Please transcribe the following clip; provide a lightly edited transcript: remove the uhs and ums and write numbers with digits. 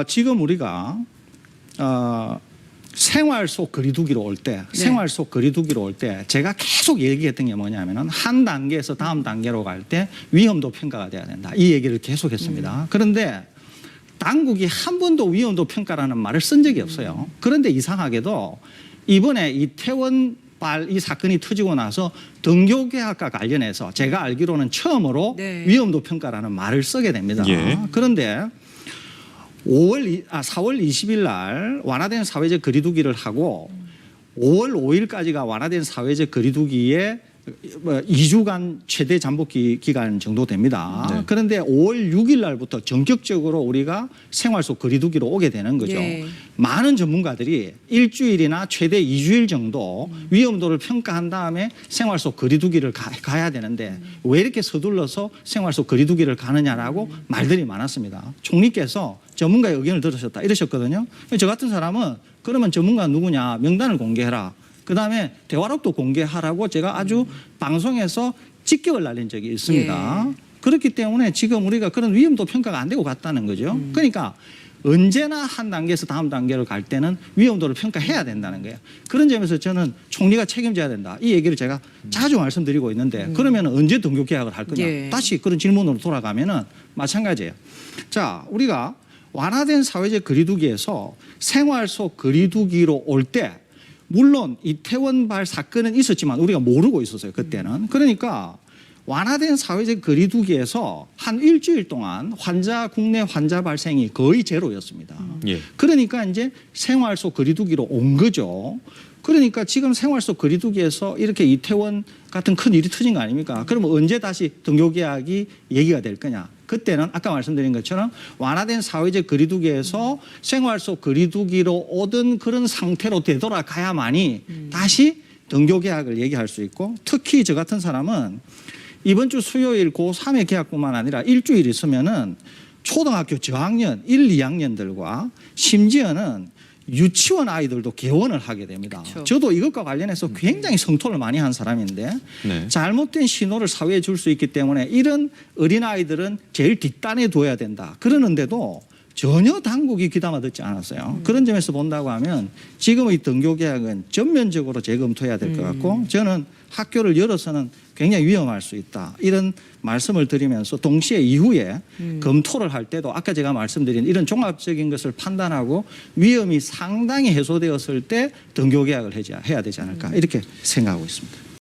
지금 우리가 생활 속 거리두기로 올 때, 제가 계속 얘기했던 게 뭐냐면은 한 단계에서 다음 단계로 갈 때 위험도 평가가 돼야 된다. 이 얘기를 계속 했습니다. 그런데 당국이 한 번도 위험도 평가라는 말을 쓴 적이 없어요. 그런데 이상하게도 이번에 이태원발 이 사건이 터지고 나서 등교계약과 관련해서 제가 알기로는 처음으로 위험도 평가라는 말을 쓰게 됩니다. 그런데 4월 20일 날 완화된 사회적 거리두기를 하고 5월 5일까지가 완화된 사회적 거리두기의 2주간 최대 잠복 기간 정도 됩니다. 그런데 5월 6일 날부터 전격적으로 우리가 생활 속 거리두기로 오게 되는 거죠. 많은 전문가들이 일주일이나 최대 2주일 정도 위험도를 평가한 다음에 생활 속 거리두기를 가야 되는데 왜 이렇게 서둘러서 생활 속 거리두기를 가느냐라고 말들이 많았습니다. 총리께서 전문가의 의견을 들으셨다 이러셨거든요. 저 같은 사람은 그러면 전문가 누구냐 명단을 공개해라. 그다음에 대화록도 공개하라고 제가 아주 방송에서 직격을 날린 적이 있습니다. 그렇기 때문에 지금 우리가 그런 위험도 평가가 안 되고 갔다는 거죠. 그러니까 언제나 한 단계에서 다음 단계로 갈 때는 위험도를 평가해야 된다는 거예요. 그런 점에서 저는 총리가 책임져야 된다. 이 얘기를 제가 자주 말씀드리고 있는데 그러면 언제 등교 계약을 할 거냐. 다시 그런 질문으로 돌아가면은 마찬가지예요. 자, 우리가 완화된 사회적 거리두기에서 생활 속 거리두기로 올 때 물론 이태원발 사건은 있었지만 우리가 모르고 있었어요. 그때는. 그러니까 완화된 사회적 거리두기에서 한 일주일 동안 국내 환자 발생이 거의 제로였습니다. 그러니까 이제 생활 속 거리두기로 온 거죠. 그러니까 지금 생활 속 거리두기에서 이렇게 이태원 같은 큰 일이 터진 거 아닙니까? 그러면 언제 다시 등교 계약이 얘기가 될 거냐? 그때는 아까 말씀드린 것처럼 완화된 사회적 거리두기에서 생활 속 거리두기로 오던 그런 상태로 되돌아가야만이 다시 등교 계약을 얘기할 수 있고 특히 저 같은 사람은 이번 주 수요일 고3의 계약뿐만 아니라 일주일 있으면은 초등학교 저학년 1, 2학년들과 심지어는 유치원 아이들도 개원을 하게 됩니다. 저도 이것과 관련해서 굉장히 성토를 많이 한 사람인데 잘못된 신호를 사회에 줄 수 있기 때문에 이런 어린아이들은 제일 뒷단에 둬야 된다. 그러는데도 전혀 당국이 귀담아 듣지 않았어요. 그런 점에서 본다고 하면 지금의 등교 계약은 전면적으로 재검토해야 될 것 같고 저는 학교를 열어서는 굉장히 위험할 수 있다. 이런 말씀을 드리면서 동시에 이후에 검토를 할 때도 아까 제가 말씀드린 이런 종합적인 것을 판단하고 위험이 상당히 해소되었을 때 등교 계약을 해야 되지 않을까 이렇게 생각하고 있습니다.